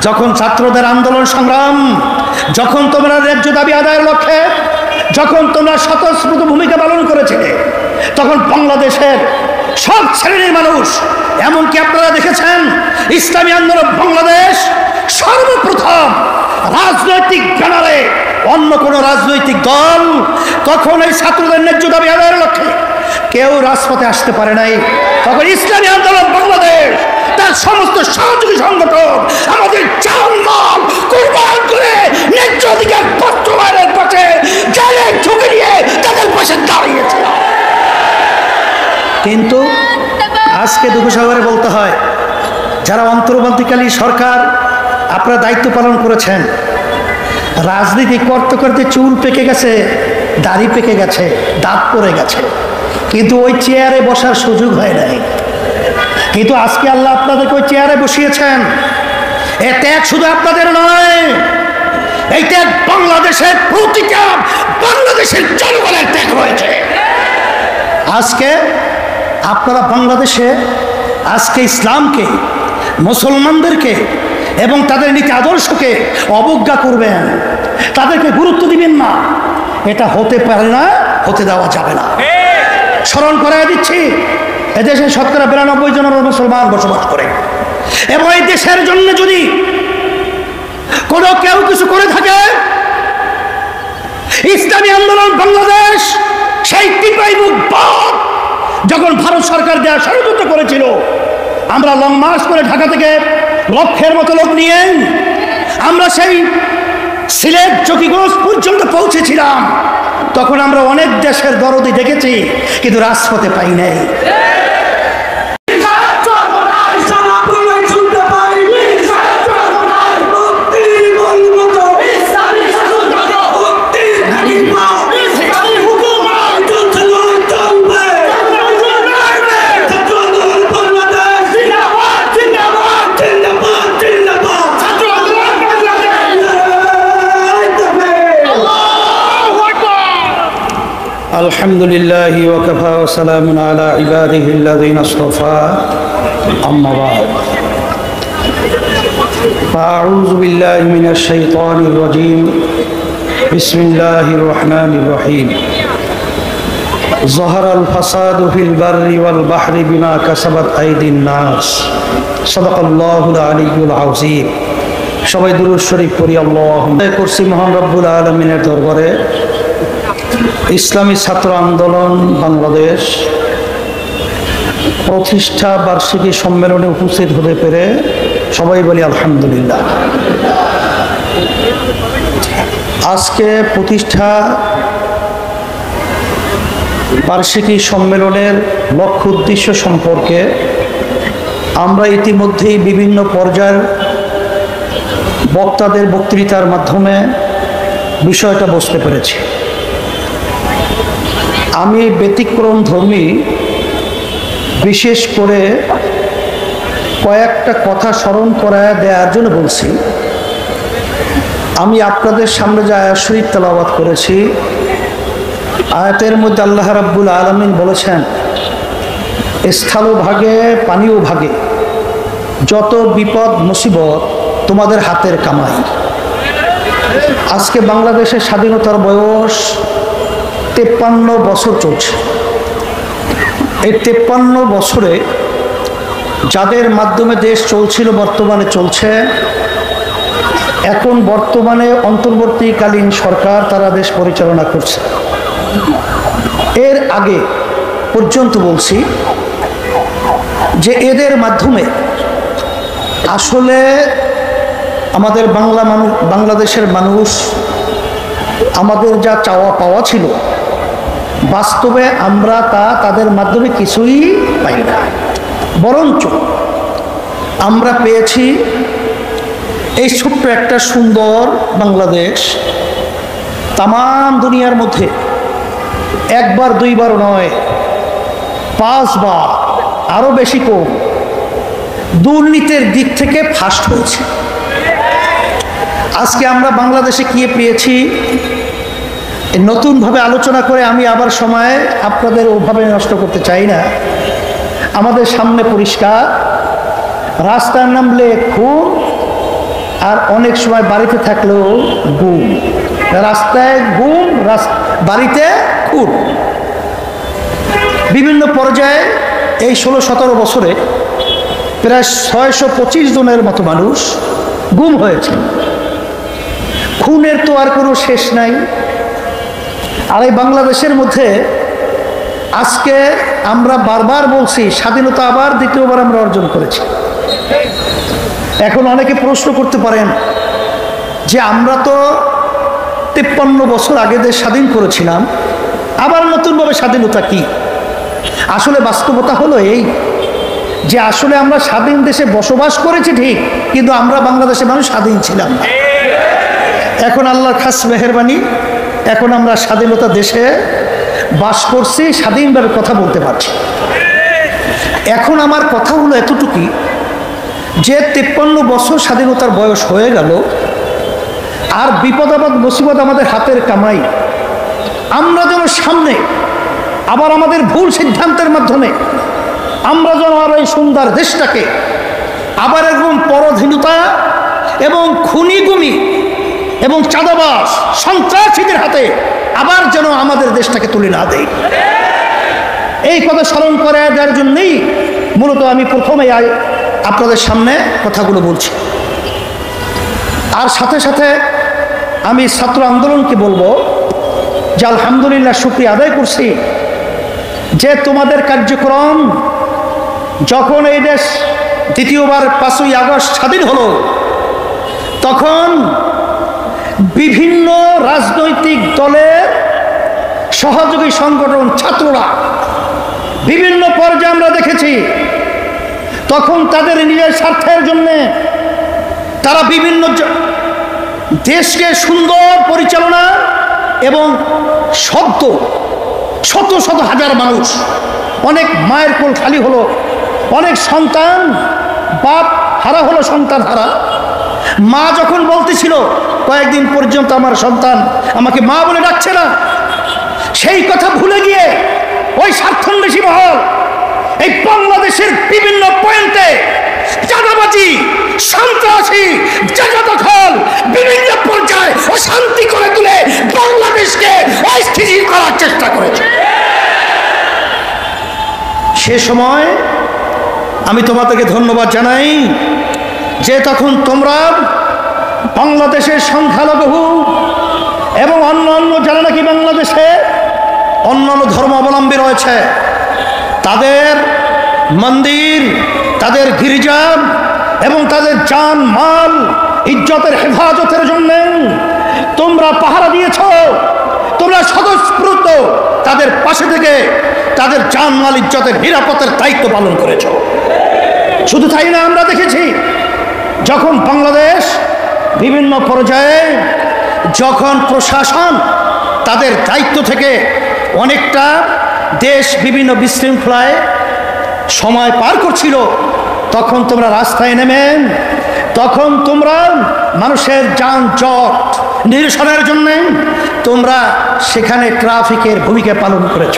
যখন ছাত্রদের আন্দোলন সংগ্রাম, যখন তোমরা ন্যায্য দাবি আদায়ের লক্ষ্যে যখন তোমরা স্বতঃস্ফূর্ত ভূমিকা পালন করেছিলে, তখন বাংলাদেশের সব শ্রেণীর মানুষ, এমনকি আপনারা দেখেছেন ইসলামী আন্দোলন বাংলাদেশ সর্বপ্রথম রাজনৈতিক ব্যানারে, অন্য কোনো রাজনৈতিক দল তখন এই ছাত্রদের ন্যায্য দাবি আদায়ের লক্ষ্যে কেউ রাজপথে আসতে পারে নাই। তখন ইসলামী আন্দোলন বাংলাদেশ তার সমস্ত সহযোগী সংগঠন আমাদের জান-মাল কুরবান করে ন্যায্য অধিকার বাস্তবায়নের পথে জেলে ঝুঁকি নিয়ে তাদের পাশে দাঁড়িয়েছিল। কিন্তু আজকে দুঃখ সহকারে বলতে হয়, যারা অন্তর্বর্তীকালীন সরকার আপনারা দায়িত্ব পালন করেছেন, রাজনীতি করতে করতে চুল পেকে গেছে, দাড়ি পেকে গেছে, দাঁত পড়ে গেছে, কিন্তু ওই চেয়ারে বসার সুযোগ হয় নাই। কিন্তু আজকে আল্লাহ আপনাদেরকে ওই চেয়ারে বসিয়েছেন। এ ত্যাগ শুধু আপনাদের নয়, এই ত্যাগ বাংলাদেশের প্রতিটা বাংলাদেশের জনগণের ত্যাগ হয়েছে। আজকে আপনারা বাংলাদেশে আজকে ইসলামকে, মুসলমানদেরকে এবং তাদের নীতি আদর্শকে অবজ্ঞা করবেন, তাদেরকে গুরুত্ব দিবেন না, এটা হতে পারে না, হতে দেওয়া যাবে না। স্মরণ করাই দিচ্ছি, এদেশে ৯২ জন মুসলমান বসবাস করে, এবং এই দেশের জন্য যদি কোনো কেউ কিছু করে থাকে, ইসলামী আন্দোলন বাংলাদেশ সেই টিপাই মুখ বাদ যখন ভারত সরকার দেওয়া ষড়যন্ত্র করেছিল, আমরা লং মার্চ করে ঢাকা থেকে লক্ষের মতো লোক নিয়ে আমরা সেই সিলেট জকিগঞ্জ পর্যন্ত পৌঁছেছিলাম। তখন আমরা অনেক দেশের দরদি দেখেছি, কিন্তু রাজপথে পাই নাই। আলহামদুলিল্লাহ ওয়া কাফা ওয়া সালামুন আলা ইবাদিহিল্লাযিনা ইসতাফা, আম্মা বা'দ। আউযু বিল্লাহি মিনাশ শাইতানির রাজীম। বিসমিল্লাহির রাহমানির রহিম। যাহারাল ফাসাদু ফিল বাররি ওয়াল বাহরি বিমা কাসাবাত আইদিন নাস। সাদাকাল্লাহুল আলিয়্যুল আযীম। সবাই দুরূদ শরীফ পড়ি। আল্লাহুম্মা করছি মহান রব্বুল আলামিনের দরবারে ইসলামী ছাত্র আন্দোলন বাংলাদেশ প্রতিষ্ঠা বার্ষিকী সম্মেলনে উপস্থিত হতে পেরে সবাই বলি আলহামদুলিল্লাহ। আজকে প্রতিষ্ঠা বার্ষিকী সম্মেলনের লক্ষ্য উদ্দেশ্য সম্পর্কে আমরা ইতিমধ্যেই বিভিন্ন পর্যায়ের বক্তাদের বক্তৃতার মাধ্যমে বিষয়টা বুঝতে পেরেছি। আমি ব্যতিক্রম ধর্মী বিশেষ করে কয়েকটা কথা স্মরণ করায় দেওয়ার জন্য বলছি। আমি আপনাদের সামনে যে আয়াত শরীফ তেলাওয়াত করেছি, আয়াতের মধ্যে আল্লাহ রাব্বুল আলামিন বলেছেন, স্থল ভাগে পানিও ভাগে, যত বিপদ মুসিবত তোমাদের হাতের কামাই। আজকে বাংলাদেশের স্বাধীনতার বয়স 53 বছর চলছে। এই 53 বছরে যাদের মাধ্যমে দেশ চলছিল, বর্তমানে চলছে, এখন বর্তমানে অন্তর্বর্তীকালীন সরকার তারা দেশ পরিচালনা করছে। এর আগে পর্যন্ত বলছি যে এদের মাধ্যমে আসলে আমাদের বাংলাদেশের মানুষ, আমাদের যা চাওয়া পাওয়া ছিল, বাস্তবে আমরা তাদের মাধ্যমে কিছুই পাই না। বরঞ্চ আমরা পেয়েছি এই ছোট্ট একটা সুন্দর বাংলাদেশ, তামাম দুনিয়ার মধ্যে একবার দুইবার নয়, 5 বার, আরো বেশি কম, দুর্নীতির দিক থেকে ফার্স্ট হয়েছে। আজকে আমরা বাংলাদেশে কি পেয়েছি নতুনভাবে আলোচনা করে আমি আবার সময় আপনাদের ওভাবে নষ্ট করতে চাই না। আমাদের সামনে পরিষ্কার, রাস্তার নামলে খুন, আর অনেক সময় বাড়িতে থাকলেও গুম, রাস্তায় গুম, বাড়িতে খুন। বিভিন্ন পর্যায়ে এই 16-17 বছরে প্রায় 625 জনের মতো মানুষ গুম হয়েছে। খুনের তো আর কোনো শেষ নাই। আর এই বাংলাদেশের মধ্যে আজকে আমরা বারবার বলছি স্বাধীনতা আবার দ্বিতীয়বার আমরা অর্জন করেছি। এখন অনেকে প্রশ্ন করতে পারেন যে আমরা তো 53 বছর আগে দেশ স্বাধীন করেছিলাম, আবার নতুনভাবে স্বাধীনতা কি? আসলে বাস্তবতা হলো এই যে আসলে আমরা স্বাধীন দেশে বসবাস করেছি ঠিক, কিন্তু আমরা বাংলাদেশের মানুষ স্বাধীন ছিলাম না। এখন আল্লাহর খাস মেহেরবানি, এখন আমরা স্বাধীনতা দেশে বাস করছি, স্বাধীনভাবে কথা বলতে পারছি। এখন আমার কথা হলো এতটুকুই যে 53 বছর স্বাধীনতার বয়স হয়ে গেল, আর বিপদ আপদ মুসিবত আমাদের হাতের কামাই। আমরা যেন সামনে আবার আমাদের ভুল সিদ্ধান্তের মাধ্যমে আমরা যেন আর এই সুন্দর দেশটাকে আবার এরকম পরাধীনতা এবং খুনিগুমি এবং চাঁদাবাজ সন্ত্রাসীদের হাতে আবার যেন আমাদের দেশটাকে তুলে না দেয়, এই কথা স্মরণ করে দেওয়ার জন্যই মূলত আমি প্রথমে আপনাদের সামনে কথাগুলো বলছি। আর সাথে সাথে আমি ছাত্র আন্দোলনকে বলবো যে আলহামদুলিল্লাহ, শুকরিয়া আদায় করছি যে তোমাদের কার্যক্রম যখন এই দেশ দ্বিতীয়বার 5ই আগস্ট স্বাধীন হলো, তখন বিভিন্ন রাজনৈতিক দলের সহযোগী সংগঠন ছাত্ররা বিভিন্ন পর্যায়ে আমরা দেখেছি, তখন তাদের নিজের স্বার্থের জন্য তারা বিভিন্ন দেশকে সুন্দর পরিচালনা এবং শত শত হাজার মানুষ, অনেক মায়ের কোল খালি হলো, অনেক সন্তান বাপ হারা হলো, সন্তান হারা মা যখন বলতেছিল কয়েকদিন পর্যন্ত আমার সন্তান আমাকে মা বলে ডাকছে না, সেই কথা ভুলে গিয়ে ওই স্বার্থান্বেষী মহল এই বাংলাদেশের বিভিন্ন পয়েন্টে চাঁদাবাজি, সন্ত্রাসী, জায়গা দখল, বিভিন্ন পর্যায়ে অশান্তি করে তুলে বাংলাদেশকে অস্থিতিশীল করার চেষ্টা করেছে। সে সময় আমি তোমাদেরকে ধন্যবাদ জানাই যে তখন তোমরা বাংলাদেশের সংখ্যালঘু এবং অন্য যারা নাকি বাংলাদেশে অন্যান্য ধর্মাবলম্বী রয়েছে, তাদের মন্দির, তাদের গির্জা এবং তাদের জান মাল ইজ্জতের হেফাজতের জন্য তোমরা পাহারা দিয়েছ, তোমরা স্বতঃস্ফূর্ত তাদের পাশে থেকে তাদের জান মাল ইজ্জতের নিরাপত্তার দায়িত্ব পালন করেছ। শুধু তাই না, আমরা দেখেছি যখন বাংলাদেশ বিভিন্ন পর্যায়ে যখন প্রশাসন তাদের দায়িত্ব থেকে অনেকটা দেশ বিভিন্ন বিশৃঙ্খলায় সময় পার করছিল, তখন তোমরা রাস্তায় নেমেন, তখন তোমরা মানুষের যানজট নিরসনের জন্য তোমরা সেখানে ট্রাফিকের ভূমিকা পালন করেছ।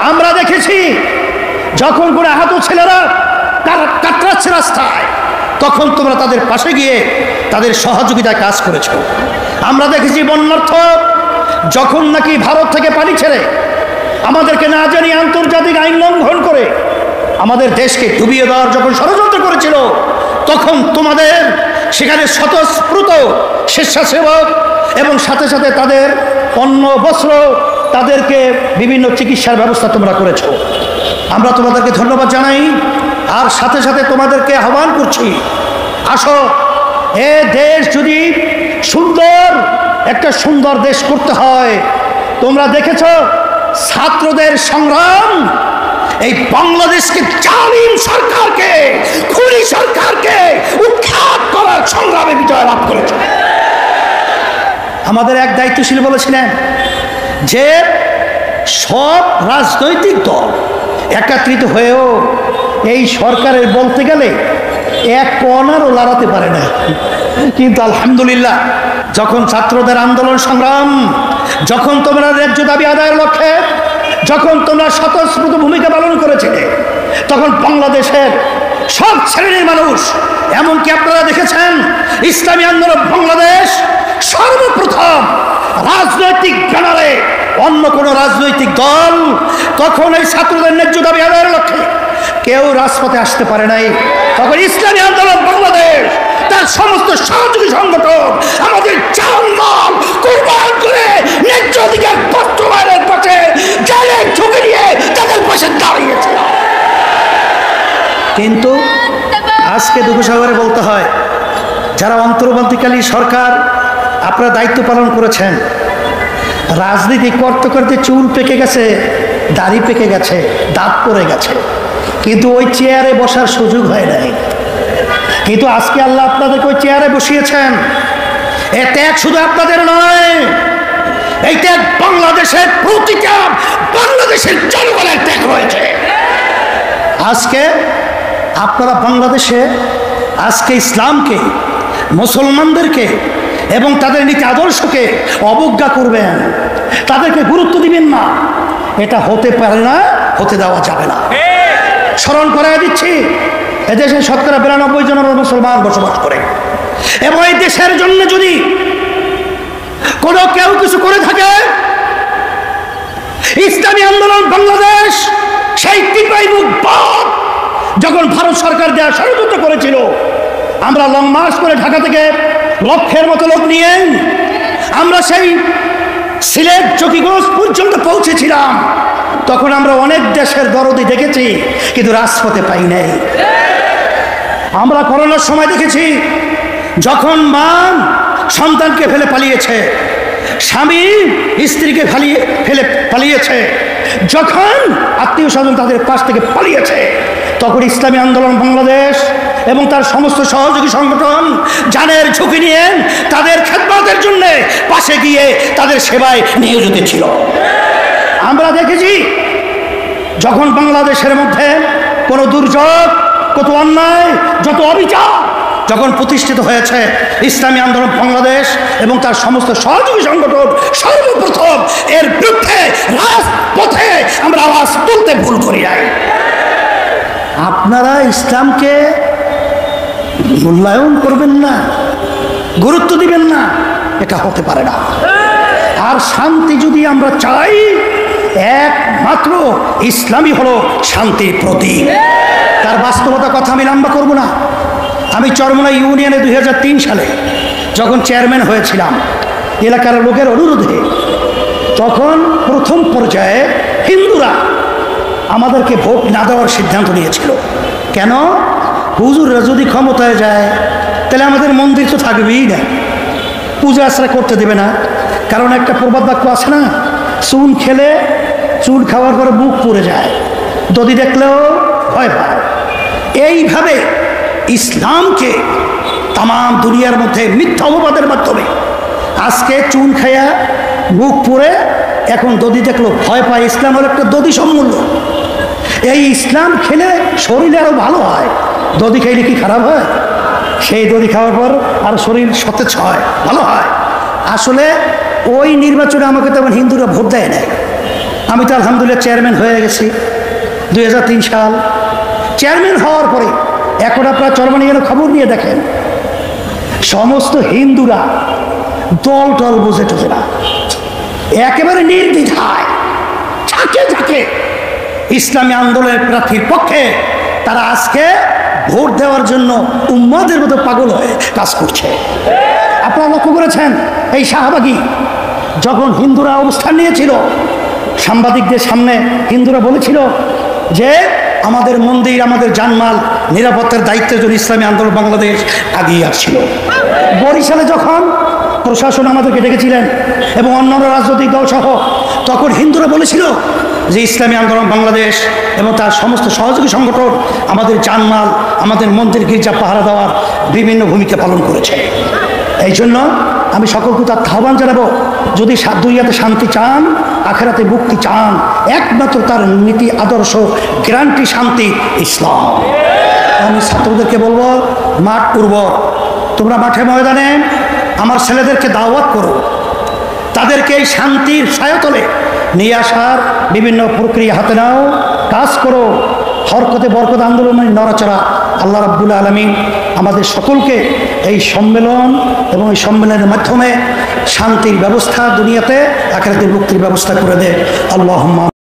আমরা দেখেছি যখন কোনো আহত ছেলেরা কাতরাচ্ছে রাস্তায়, তখন তোমরা তাদের পাশে গিয়ে তাদের সহযোগিতায় কাজ করেছ। আমরা দেখেছি বন্যার্থ যখন নাকি ভারত থেকে পানি ছেড়ে আমাদেরকে না জানিয়ে আন্তর্জাতিক আইন লঙ্ঘন করে আমাদের দেশকে ডুবিয়ে দেওয়ার যখন ষড়যন্ত্র করেছিল, তখন তোমাদের সেখানে স্বতঃস্ফূর্ত স্বেচ্ছাসেবক এবং সাথে সাথে তাদের অন্ন বস্ত্র, তাদেরকে বিভিন্ন চিকিৎসার ব্যবস্থা তোমরা করেছ। আমরা তোমাদেরকে ধন্যবাদ জানাই, আর সাথে সাথে তোমাদেরকে আহ্বান করছি, আসো, এ দেশ যদি একটা সুন্দর দেশ করতে হয়, তোমরা দেখেছ ছাত্রদের সংগ্রাম এই বাংলাদেশকে জালিম সরকারকে, খুনি সরকারকে উৎখাত করার সংগ্রামে বিজয় লাভ করেছে। আমাদের এক দায়িত্বশীল বলেছিলেন যে সব রাজনৈতিক দল একত্রিত হয়েও এই সরকারের বলতে গেলে এক কণারও লড়াতে পারে না, কিন্তু আলহামদুলিল্লাহ যখন ছাত্রদের আন্দোলন সংগ্রাম, যখন তোমরা ন্যায্য দাবি আদায়ের লক্ষ্যে যখন তোমরা স্বতঃস্ফূর্ত ভূমিকা পালন করেছিলে, তখন বাংলাদেশের সব শ্রেণীর মানুষ। এমনকি আপনারা দেখেছেন ইসলামী আন্দোলন বাংলাদেশ সর্বপ্রথম রাজনৈতিক ব্যানারে, অন্য কোনো রাজনৈতিক দল তখন এই ছাত্রদের ন্যায্য দাবি আদায়ের লক্ষ্যে কেউ রাজপথে আসতে পারে নাই। তখন ইসলামী আন্দোলন বাংলাদেশ তার সমস্ত সহযোগী সংগঠন আমাদের জানমাল কুরবান করে ন্যায্য অধিকার বাস্তবায়নের পথে জানের ঝুঁকি নিয়ে তাদের পাশে দাঁড়িয়েছে। কিন্তু আজকে দুঃখসাগরে বলতে হয়, যারা অন্তর্বর্তীকালীন সরকার আপনারা দায়িত্ব পালন করেছেন, রাজনীতি করতে করতে চুল পেকে গেছে, দাড়ি পেকে গেছে, দাঁত পড়ে গেছে, কিন্তু ওই চেয়ারে বসার সুযোগ হয় নাই। কিন্তু আজকে আল্লাহ আপনাদেরকে ওই চেয়ারে বসিয়েছেন। এ ত্যাগ শুধু আপনাদের নয়, এই ত্যাগ বাংলাদেশের প্রতিটা বাংলাদেশের জনগণের ত্যাগ রয়েছে। আজকে আপনারা বাংলাদেশে আজকে ইসলামকে, মুসলমানদেরকে এবং তাদের নীতি আদর্শকে অবজ্ঞা করবেন, তাদেরকে গুরুত্ব দিবেন না, এটা হতে পারে না, হতে দেওয়া যাবে না। স্মরণ করাই দিচ্ছি, এদেশে শতকরা 92 জনের মুসলমান বসবাস করে, এবং এই দেশের জন্য যদি কোনো কেউ কিছু করে থাকে, ইসলামী আন্দোলন বাংলাদেশ সেই টিপাইমুখ বাদ যখন ভারত সরকার দেওয়া ষড়যন্ত্র করেছিল, আমরা লং মার্চ করে ঢাকা থেকে লক্ষের মতো লোক নিয়ে আমরা সেই সিলেট চকিগঞ্জ পর্যন্ত পৌঁছেছিলাম। তখন আমরা অনেক দেশের দরদি দেখেছি, কিন্তু রাজপথে পাই নাই। আমরা করোনার সময় দেখেছি, যখন মা সন্তানকে ফেলে পালিয়েছে, স্বামী স্ত্রীকে ফেলে পালিয়েছে, যখন আত্মীয় স্বজন তাদের পাশ থেকে পালিয়েছে, তখন ইসলামী আন্দোলন বাংলাদেশ এবং তার সমস্ত সহযোগী সংগঠন জানের ঝুঁকি নিয়ে তাদের খেদমতের জন্য পাশে গিয়ে তাদের সেবায় নিয়োজিত ছিল। আমরা দেখেছি যখন বাংলাদেশের মধ্যে কোনো দুর্যোগ, কত অন্যায়, যত অবিচার যখন প্রতিষ্ঠিত হয়েছে, ইসলামী আন্দোলন বাংলাদেশ এবং তার সমস্ত সহযোগী সংগঠন সর্বপ্রথম এর বিরুদ্ধে রাজপথে আমরা আওয়াজ তুলতে ভুল করি নাই। আপনারা ইসলামকে মূল্যায়ন করবেন না, গুরুত্ব দিবেন না, এটা হতে পারে না। আর শান্তি যদি আমরা চাই, একমাত্র ইসলামই হলো শান্তির প্রতীক। তার বাস্তবতা কথা আমি লম্বা করব না। আমি চরমোনা ইউনিয়নে 2003 সালে যখন চেয়ারম্যান হয়েছিলাম, এলাকার লোকের অনুরোধে, তখন প্রথম পর্যায়ে হিন্দুরা আমাদেরকে ভোট না দেওয়ার সিদ্ধান্ত নিয়েছিল। কেন? হুজুররা যদি ক্ষমতায় যায় তাহলে আমাদের মন্দির তো থাকবেই না, পূজা আশ্রয় করতে দেবে না। কারণ একটা প্রবাদ বাক্য আছে না, চুন খেলে চুন খাওয়ার পরে বুক পুড়ে যায়, দদি দেখলেও ভয় পায়। এইভাবে ইসলামকে তাম দুনিয়ার মধ্যে মিথ্যা অপবাদের মাধ্যমে আজকে চুন খাইয়া বুক পুড়ে, এখন দদি দেখলো ভয় পায়। ইসলাম হলো একটা দদি সম্মূল্য। এই ইসলাম খেলে শরীরে আরো ভালো হয়। দদি খাইলে কি খারাপ হয়? সেই দদি খাওয়ার পর আর শরীর সতেজ হয়, ভালো হয়। আসলে ওই নির্বাচনে আমাকে তেমন হিন্দুরা ভোট দেয় নাই। আমি তো আলহামদুলিল্লাহ চেয়ারম্যান হয়ে গেছি 2003 সাল। চেয়ারম্যান হওয়ার পরে এখন আপনারা চরমোনাইয়ের খবর নিয়ে দেখেন, সমস্ত হিন্দুরা দল টল বুঝে টুঝে না, একেবারে নির্দ্বিধায় ঝাঁকে ঝাঁকে ইসলামী আন্দোলনের প্রার্থীর পক্ষে তারা আজকে ভোট দেওয়ার জন্য উম্মাদের মতো পাগল হয়ে কাজ করছে। আপনারা লক্ষ্য করেছেন, এই শাহবাগী যখন হিন্দুরা অবস্থান নিয়েছিল, সাংবাদিকদের সামনে হিন্দুরা বলেছিল যে আমাদের মন্দির, আমাদের জানমাল নিরাপত্তার দায়িত্বের জন্য ইসলামী আন্দোলন বাংলাদেশ আগিয়ে আসছিল। বরিশালে যখন প্রশাসন আমাদেরকে ডেকেছিলেন এবং অন্যান্য রাজনৈতিক দল সহ, তখন হিন্দুরা বলেছিল যে ইসলামী আন্দোলন বাংলাদেশ এবং তার সমস্ত সহযোগী সংগঠন আমাদের জানমাল, আমাদের মন্দির গির্জা পাহারা দেওয়ার বিভিন্ন ভূমিকা পালন করেছে। এই জন্য আমি সকলকে তার আহ্বান জানাবো, যদি দুনিয়াতে শান্তি চান, আখেরাতে মুক্তি চান, একমাত্র তার নীতি আদর্শ গ্যারান্টি শান্তি ইসলাম। আমি ছাত্রদেরকে বলবো, মাঠ উর্বর, তোমরা মাঠে ময়দানে আমার ছেলেদেরকে দাওয়াত করো, তাদেরকে এই শান্তির ছায়াতলে নিয়ে আসার বিভিন্ন প্রক্রিয়া হাতে নাও, কাজ করো। হরকতে বরকত আন্দোলনের নড়াচড়া আল্লাহ রাব্বুল আলামিন আমাদের সকলকে এই সম্মেলন এবং এই সম্মেলনের মাধ্যমে শান্তির ব্যবস্থা দুনিয়াতে আখিরাতে মুক্তির ব্যবস্থা করে দেয়। আল্লাহুম্মা